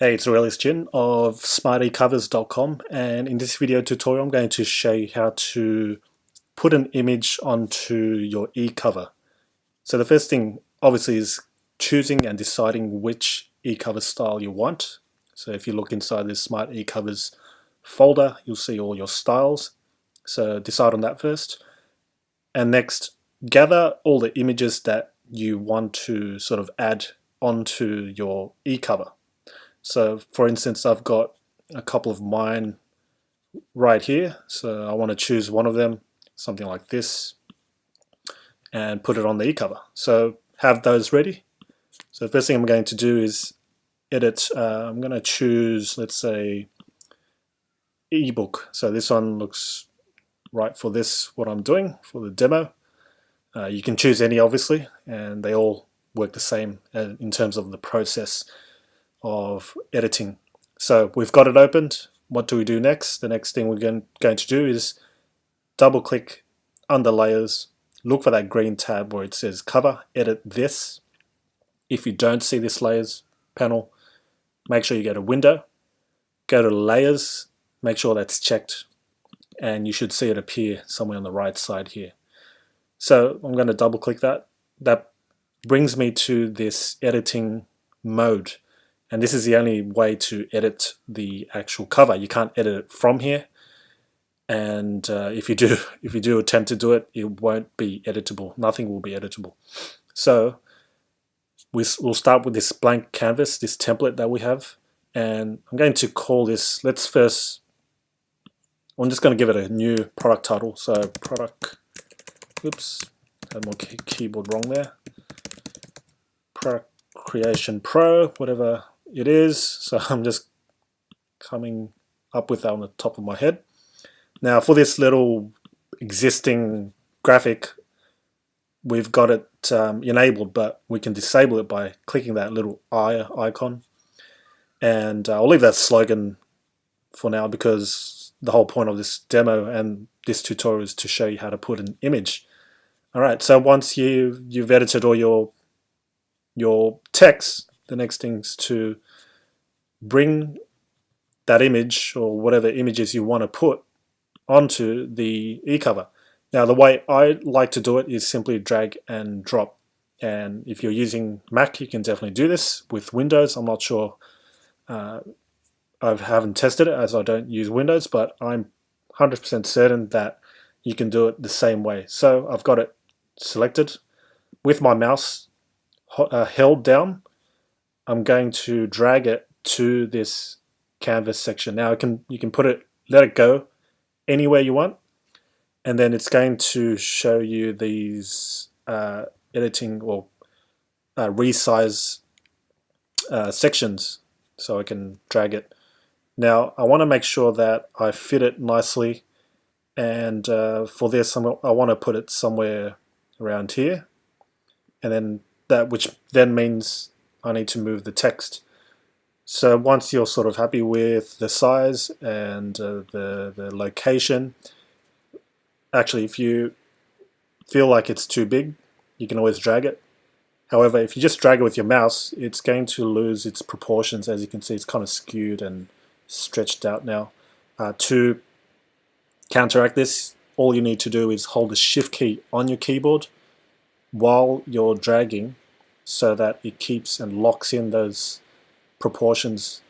Hey, it's Aurelius Chin of smartecovers.com, and in this video tutorial I'm going to show you how to put an image onto your e-cover. So the first thing obviously is choosing and deciding which e-cover style you want. So if you look inside this Smart eCovers folder, you'll see all your styles. So decide on that first. And next, gather all the images that you want to sort of add onto your e-cover. So for instance, I've got a couple of mine right here. So I want to choose one of them, something like this, and put it on the e-cover. So have those ready. So the first thing I'm going to do is edit. I'm going to choose, let's say, ebook. So this one looks right for this, what I'm doing for the demo. You can choose any, obviously, and they all work the same in terms of the process of editing. So we've got it opened. What do we do next? The next thing we're going to do is double click under layers, look for that green tab where it says cover, edit this. If you don't see this layers panel, make sure you go to window, go to layers, make sure that's checked, and you should see it appear somewhere on the right side here. So I'm going to double click that. That brings me to this editing mode. And this is the only way to edit the actual cover. You can't edit it from here. And if you do attempt to do it, it won't be editable. Nothing will be editable. So we'll start with this blank canvas, this template that we have. And I'm going to call this, I'm just going to give it a new product title. So product, oops, had my keyboard wrong there. Product Creation Pro, whatever it is. So I'm just coming up with that on the top of my head. Now for this little existing graphic, we've got it enabled, but we can disable it by clicking that little eye icon. And I'll leave that slogan for now because the whole point of this demo and this tutorial is to show you how to put an image. Alright, so once you've edited all your text, the next thing is to bring that image or whatever images you want to put onto the e-cover. Now the way I like to do it is simply drag and drop, and if you're using Mac you can definitely do this. With Windows I'm not sure, I haven't tested it as I don't use Windows, but I'm 100% certain that you can do it the same way. So I've got it selected with my mouse held down. I'm going to drag it to this canvas section. Now you can put it, let it go anywhere you want, and then it's going to show you these editing or resize sections, so I can drag it. Now I want to make sure that I fit it nicely, and for this I want to put it somewhere around here, and then which then means I need to move the text. So once you're sort of happy with the size and the location, actually if you feel like it's too big, you can always drag it. However, if you just drag it with your mouse, it's going to lose its proportions. As you can see, it's kind of skewed and stretched out now. To counteract this, all you need to do is hold the Shift key on your keyboard while you're dragging, so that it keeps and locks in those proportions.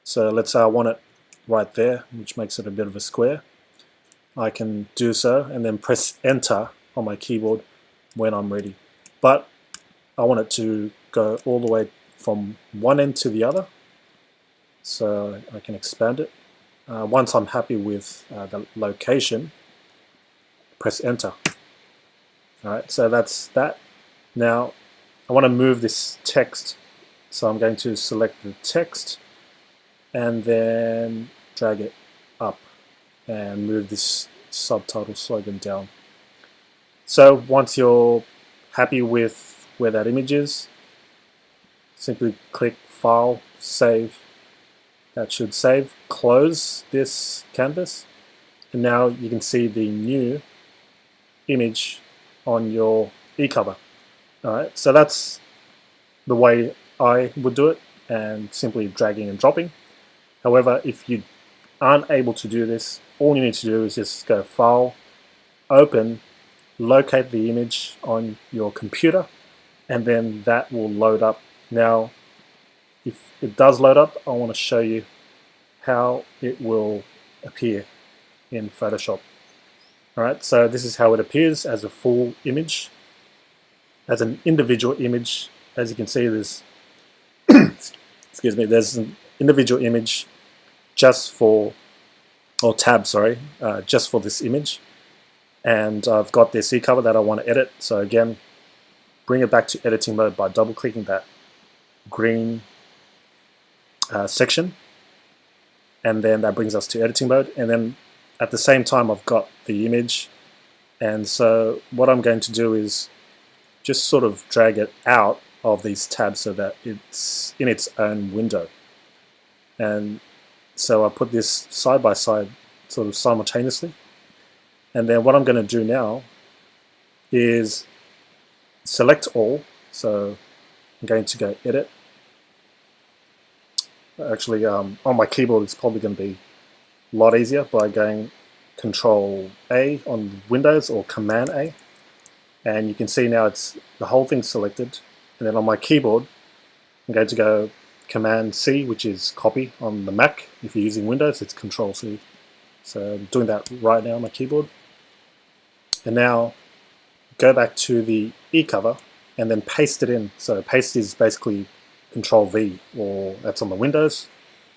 So let's say I want it right there, which makes it a bit of a square. I can do so and then press enter on my keyboard when I'm ready. But I want it to go all the way from one end to the other, so I can expand it. Once I'm happy with the location, press enter. Alright, so that's that. Now I want to move this text, so I'm going to select the text and then drag it up and move this subtitle slogan down. So once you're happy with where that image is, simply click File, Save. That should save. Close this canvas, and now you can see the new image on your e-cover. Alright, so that's the way I would do it. and simply dragging and dropping. However, if you aren't able to do this, all you need to do is just go File, Open, locate the image on your computer, and then that will load up. Now, if it does load up, I want to show you how it will appear in Photoshop. Alright, so this is how it appears as a full image. As an individual image, as you can see, there's excuse me, there's an individual image just for, or tab, sorry, just for this image. And I've got this Ecover that I want to edit. So again, bring it back to editing mode by double clicking that green section, and then that brings us to editing mode. And then at the same time I've got the image, and so what I'm going to do is just sort of drag it out of these tabs so that it's in its own window. And so I put this side by side sort of simultaneously. And then what I'm going to do now is select all. So I'm going to go edit. Actually, on my keyboard it's probably going to be a lot easier by going Control A on Windows or Command A. And you can see now it's the whole thing's selected. And then on my keyboard I'm going to go Command C, which is copy on the Mac. If you're using Windows, it's Control C. So I'm doing that right now on my keyboard. And now go back to the Ecover and then paste it in. So paste is basically Control V, or that's on the Windows.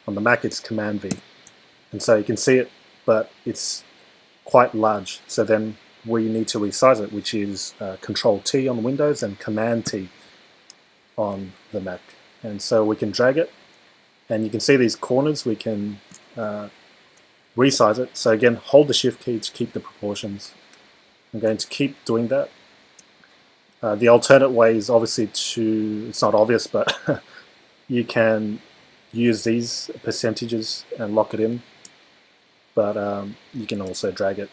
On the Mac it's Command V. And so you can see it, but it's quite large. So then we need to resize it, which is Control T on the Windows and Command T on the Mac. And so we can drag it, and you can see these corners, we can resize it. So again, hold the Shift key to keep the proportions. I'm going to keep doing that. The alternate way is obviously to, it's not obvious, but you can use these percentages and lock it in, but you can also drag it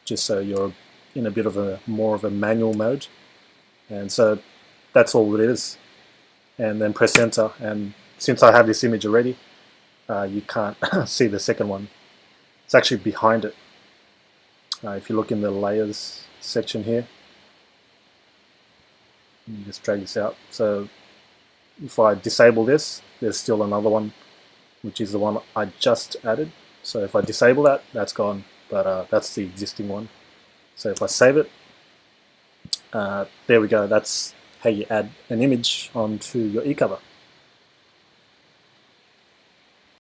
just so you're in a bit of a more of a manual mode. And so that's all it is. And then press enter, and since I have this image already, you can't see the second one. It's actually behind it. If you look in the layers section here, you just drag this out. So if I disable this, there's still another one, which is the one I just added. So if I disable that, that's gone, but that's the existing one. So if I save it, there we go. That's how you add an image onto your Ecover.